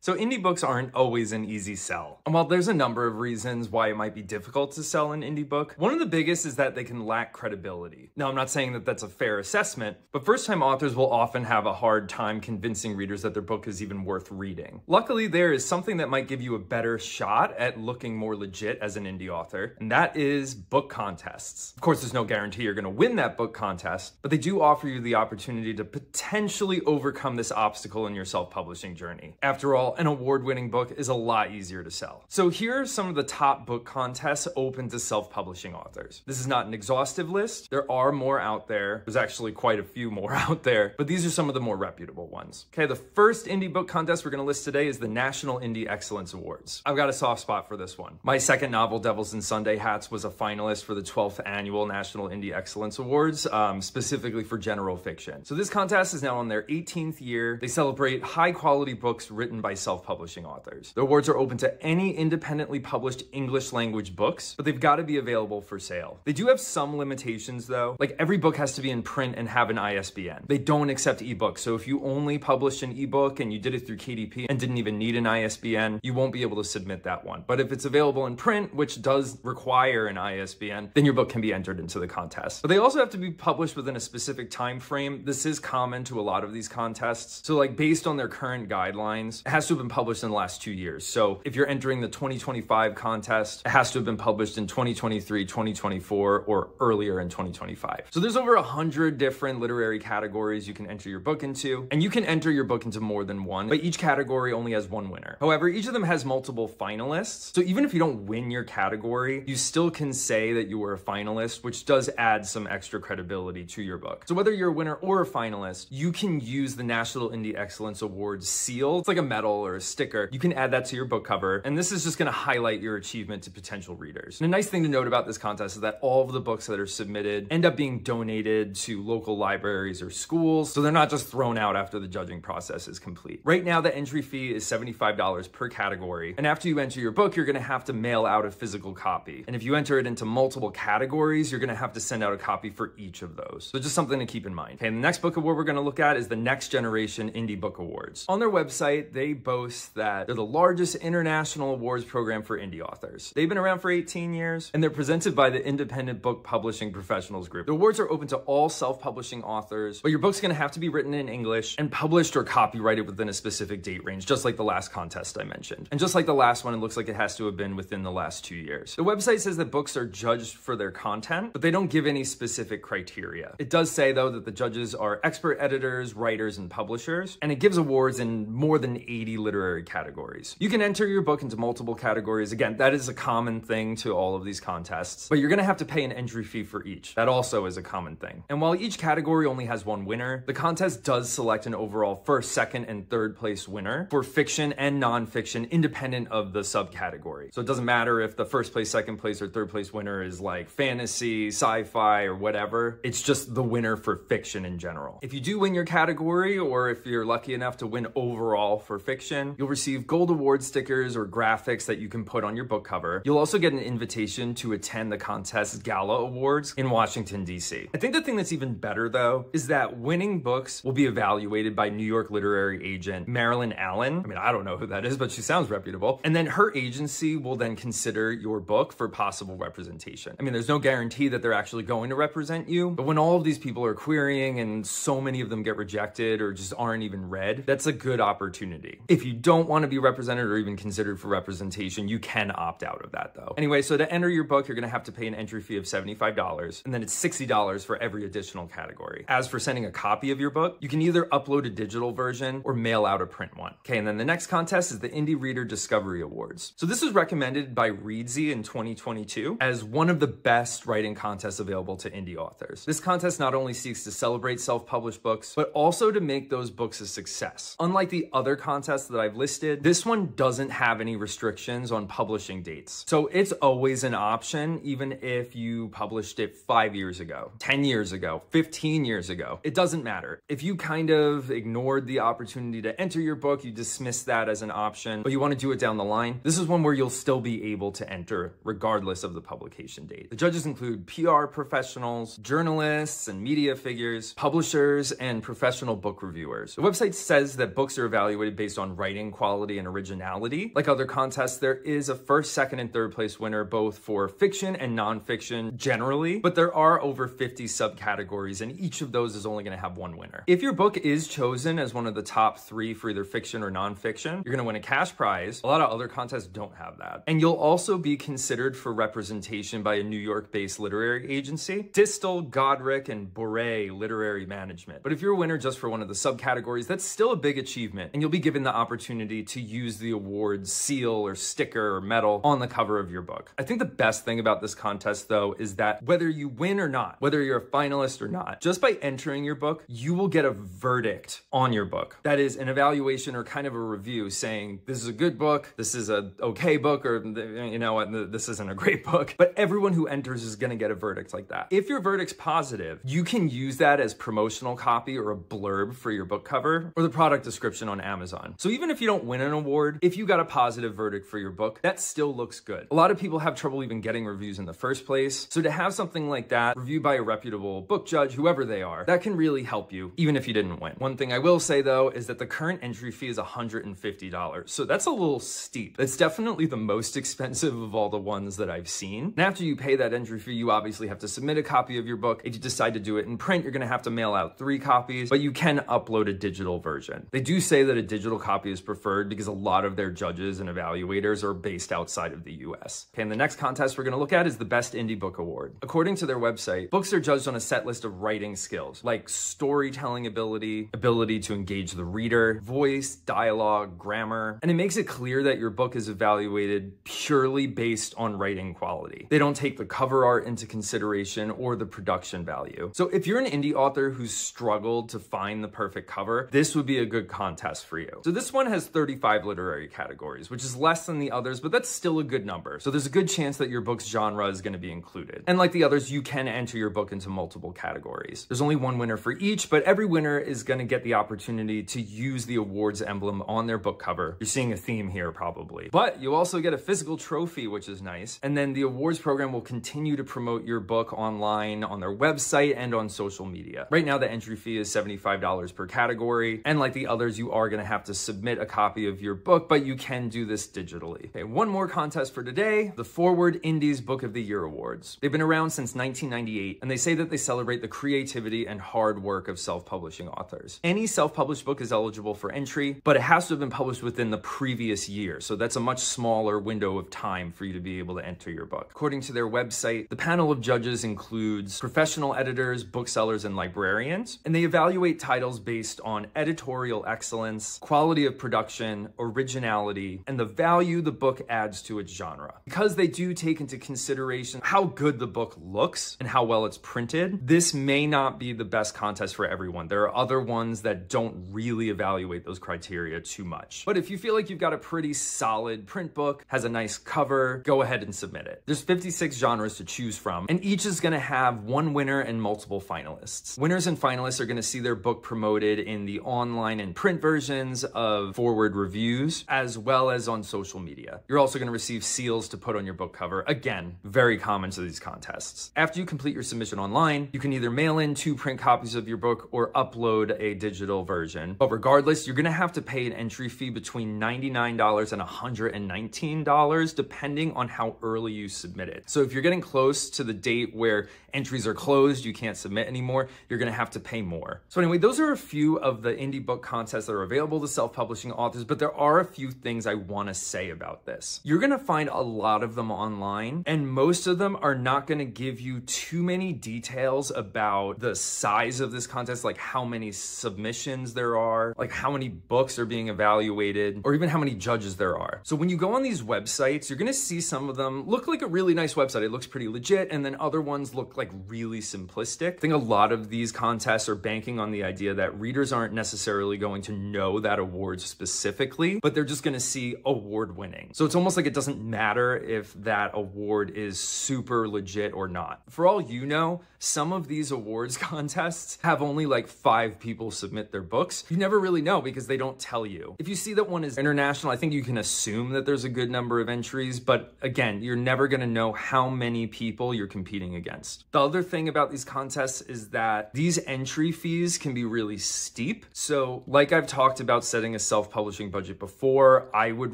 So indie books aren't always an easy sell. And while there's a number of reasons why it might be difficult to sell an indie book, one of the biggest is that they can lack credibility. Now, I'm not saying that that's a fair assessment, but first-time authors will often have a hard time convincing readers that their book is even worth reading. Luckily, there is something that might give you a better shot at looking more legit as an indie author, and that is book contests. Of course, there's no guarantee you're going to win that book contest, but they do offer you the opportunity to potentially overcome this obstacle in your self-publishing journey. After all, an award-winning book is a lot easier to sell. So here are some of the top book contests open to self-publishing authors. This is not an exhaustive list. There are more out there. There's actually quite a few more out there, but these are some of the more reputable ones. Okay, the first indie book contest we're going to list today is the National Indie Excellence Awards. I've got a soft spot for this one. My second novel, Devils and Sunday Hats, was a finalist for the 12th Annual National Indie Excellence Awards, specifically for general fiction. So this contest is now on their 18th year. They celebrate high-quality books written by self-publishing authors. The awards are open to any independently published English language books, but they've got to be available for sale. They do have some limitations though, like every book has to be in print and have an ISBN. They don't accept ebooks, so if you only published an ebook and you did it through KDP and didn't even need an ISBN, you won't be able to submit that one. But if it's available in print, which does require an ISBN, then your book can be entered into the contest. But they also have to be published within a specific time frame. This is common to a lot of these contests. So like based on their current guidelines, it has to have been published in the last 2 years. So if you're entering the 2025 contest, it has to have been published in 2023, 2024, or earlier in 2025. So there's over 100 different literary categories you can enter your book into, and you can enter your book into more than one, but each category only has one winner. However, each of them has multiple finalists. So even if you don't win your category, you still can say that you were a finalist, which does add some extra credibility to your book. So whether you're a winner or a finalist, you can use the National Indie Excellence Awards seal. It's like a medal or a sticker. You can add that to your book cover, and this is just going to highlight your achievement to potential readers. And a nice thing to note about this contest is that all of the books that are submitted end up being donated to local libraries or schools, so they're not just thrown out after the judging process is complete. Right now, the entry fee is $75 per category, and after you enter your book, you're going to have to mail out a physical copy. And if you enter it into multiple categories, you're going to have to send out a copy for each of those. So just something to keep in mind. Okay, and the next book award we're going to look at is the Next Generation Indie Book Awards. On their website, they boast that they're the largest international awards program for indie authors. They've been around for 18 years, and they're presented by the Independent Book Publishing Professionals Group. The awards are open to all self-publishing authors, but your book's going to have to be written in English and published or copyrighted within a specific date range, just like the last contest I mentioned. And just like the last one, it looks like it has to have been within the last 2 years. The website says that books are judged for their content, but they don't give any specific criteria. It does say, though, that the judges are expert editors, writers, and publishers, and it gives awards in more than 80 literary categories. You can enter your book into multiple categories. Again, that is a common thing to all of these contests, but you're going to have to pay an entry fee for each. That also is a common thing. And while each category only has one winner, the contest does select an overall first, second, and third place winner for fiction and nonfiction, independent of the subcategory. So it doesn't matter if the first place, second place, or third place winner is like fantasy, sci-fi, or whatever. It's just the winner for fiction in general. If you do win your category, or if you're lucky enough to win overall for fiction, you'll receive gold award stickers or graphics that you can put on your book cover. You'll also get an invitation to attend the contest's Gala Awards in Washington, D.C. I think the thing that's even better, though, is that winning books will be evaluated by New York literary agent Marilyn Allen. I mean, I don't know who that is, but she sounds reputable. And then her agency will then consider your book for possible representation. I mean, there's no guarantee that they're actually going to represent you, but when all of these people are querying and so many of them get rejected or just aren't even read, that's a good opportunity. If you don't want to be represented or even considered for representation, you can opt out of that, though. Anyway, so to enter your book, you're going to have to pay an entry fee of $75, and then it's $60 for every additional category. As for sending a copy of your book, you can either upload a digital version or mail out a print one. Okay, and then the next contest is the IndieReader Discovery Awards. So this was recommended by Readsy in 2022 as one of the best writing contests available to indie authors. This contest not only seeks to celebrate self-published books, but also to make those books a success. Unlike the other contests that I've listed, this one doesn't have any restrictions on publishing dates. So it's always an option, even if you published it 5 years ago, 10 years ago, 15 years ago. It doesn't matter. If you kind of ignored the opportunity to enter your book, you dismiss that as an option, but you want to do it down the line, this is one where you'll still be able to enter regardless of the publication date. The judges include PR professionals, journalists and media figures, publishers, and professional book reviewers. The website says that books are evaluated based on on writing quality and originality. Like other contests, there is a first, second, and third place winner both for fiction and nonfiction generally, but there are over 50 subcategories, and each of those is only going to have one winner. If your book is chosen as one of the top 3 for either fiction or nonfiction, you're going to win a cash prize. A lot of other contests don't have that. And you'll also be considered for representation by a New York-based literary agency, Distal, Godric, and Bourret Literary Management. But if you're a winner just for one of the subcategories, that's still a big achievement, and you'll be given the opportunity to use the award's seal or sticker or medal on the cover of your book. I think the best thing about this contest, though, is that whether you win or not, whether you're a finalist or not, just by entering your book, you will get a verdict on your book. That is an evaluation or kind of a review saying, this is a good book, this is a okay book, or you know what, this isn't a great book. But everyone who enters is going to get a verdict like that. If your verdict's positive, you can use that as promotional copy or a blurb for your book cover or the product description on Amazon. So even if you don't win an award, if you got a positive verdict for your book, that still looks good. A lot of people have trouble even getting reviews in the first place. So to have something like that reviewed by a reputable book judge, whoever they are, that can really help you, even if you didn't win. One thing I will say though, is that the current entry fee is $150. So that's a little steep. It's definitely the most expensive of all the ones that I've seen. And after you pay that entry fee, you obviously have to submit a copy of your book. If you decide to do it in print, you're gonna have to mail out 3 copies, but you can upload a digital version. They do say that a digital copy is preferred because a lot of their judges and evaluators are based outside of the US. Okay, and the next contest we're gonna look at is the Best Indie Book Award. According to their website, books are judged on a set list of writing skills, like storytelling ability, ability to engage the reader, voice, dialogue, grammar, and it makes it clear that your book is evaluated purely based on writing quality. They don't take the cover art into consideration or the production value. So if you're an indie author who's struggled to find the perfect cover, this would be a good contest for you. So this one has 35 literary categories, which is less than the others, but that's still a good number. So there's a good chance that your book's genre is going to be included. And like the others, you can enter your book into multiple categories. There's only one winner for each, but every winner is going to get the opportunity to use the awards emblem on their book cover. You're seeing a theme here probably. But you also get a physical trophy, which is nice. And then the awards program will continue to promote your book online on their website and on social media. Right now, the entry fee is $75 per category. And like the others, you are going to have to submit a copy of your book, but you can do this digitally. Okay, one more contest for today, the Foreword Indies Book of the Year Awards. They've been around since 1998, and they say that they celebrate the creativity and hard work of self-publishing authors. Any self-published book is eligible for entry, but it has to have been published within the previous year. So that's a much smaller window of time for you to be able to enter your book. According to their website, the panel of judges includes professional editors, booksellers, and librarians, and they evaluate titles based on editorial excellence, quality of production, originality, and the value the book adds to its genre. Because they do take into consideration how good the book looks and how well it's printed, this may not be the best contest for everyone. There are other ones that don't really evaluate those criteria too much. But if you feel like you've got a pretty solid print book, has a nice cover, go ahead and submit it. There's 56 genres to choose from, and each is going to have one winner and multiple finalists. Winners and finalists are going to see their book promoted in the online and print versions of Foreword reviews, as well as on social media. You're also going to receive seals to put on your book cover. Again, very common to these contests. After you complete your submission online, you can either mail in 2 print copies of your book or upload a digital version. But regardless, you're going to have to pay an entry fee between $99 and $119, depending on how early you submit it. So if you're getting close to the date where entries are closed, you can't submit anymore, you're going to have to pay more. So anyway, those are a few of the indie book contests that are available to self-publishing authors, but there are a few things I want to say about this. You're going to find a lot of them online, and most of them are not going to give you too many details about the size of this contest, like how many submissions there are, like how many books are being evaluated, or even how many judges there are. So when you go on these websites, you're going to see some of them look like a really nice website. It looks pretty legit, and then other ones look like really simplistic. I think a lot of these contests are banking on the idea that readers aren't necessarily going to know that award specifically, but they're just going to see award winning. So it's almost like it doesn't matter if that award is super legit or not. For all you know, Some of these awards contests have only like 5 people submit their books. You never really know because they don't tell you. If you see that one is international, I think you can assume that there's a good number of entries, but again, you're never gonna know how many people you're competing against. The other thing about these contests is that these entry fees can be really steep. So like I've talked about setting a self-publishing budget before, I would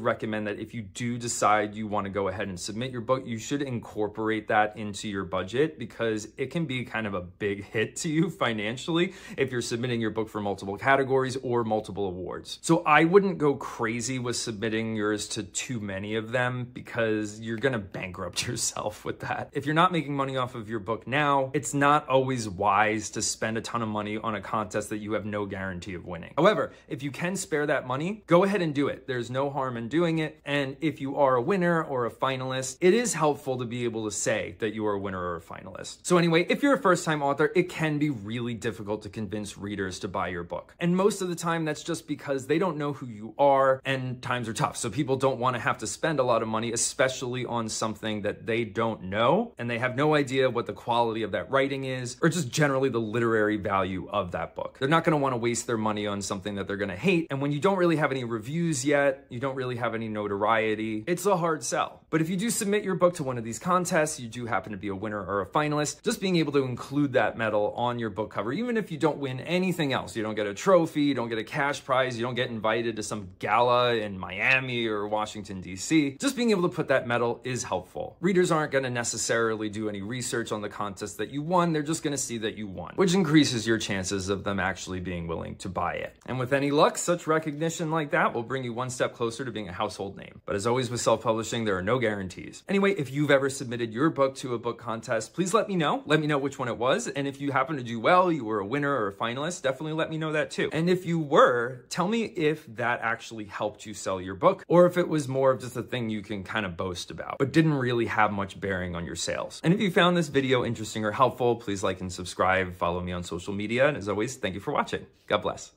recommend that if you do decide you want to go ahead and submit your book, you should incorporate that into your budget because it can be kind of a big hit to you financially if you're submitting your book for multiple categories or multiple awards. So I wouldn't go crazy with submitting yours to too many of them because you're going to bankrupt yourself with that. If you're not making money off of your book now, it's not always wise to spend a ton of money on a contest that you have no guarantee of winning. However, if you can spare that money, go ahead and do it. There's no harm in doing it. And if you are a winner or a finalist, it is helpful to be able to say that you are a winner or a finalist. So anyway, if you're a first-time author, it can be really difficult to convince readers to buy your book. And most of the time, that's just because they don't know who you are and times are tough. So people don't want to have to spend a lot of money, especially on something that they don't know and they have no idea what the quality of that writing is or just generally the literary value of that book. They're not going to want to waste their money on something that they're going to hate. And when you don't really have any reviews yet, you don't really have any notoriety, it's a hard sell. But if you do submit your book to one of these contests, you do happen to be a winner or a finalist, just being able to include that medal on your book cover, even if you don't win anything else, you don't get a trophy, you don't get a cash prize, you don't get invited to some gala in Miami or Washington, D.C., just being able to put that medal is helpful. Readers aren't going to necessarily do any research on the contest that you won, they're just going to see that you won, which increases your chances of them actually being willing to buy it. And with any luck, such recognition like that will bring you one step closer to being a household name. But as always with self-publishing, there are no guarantees. Anyway, if you've ever submitted your book to a book contest, please let me know. Let me know which one it was. And if you happen to do well, you were a winner or a finalist, definitely let me know that too. And if you were, tell me if that actually helped you sell your book or if it was more of just a thing you can kind of boast about, but didn't really have much bearing on your sales. And if you found this video interesting or helpful, please like and subscribe, follow me on social media. And as always, thank you for watching. God bless.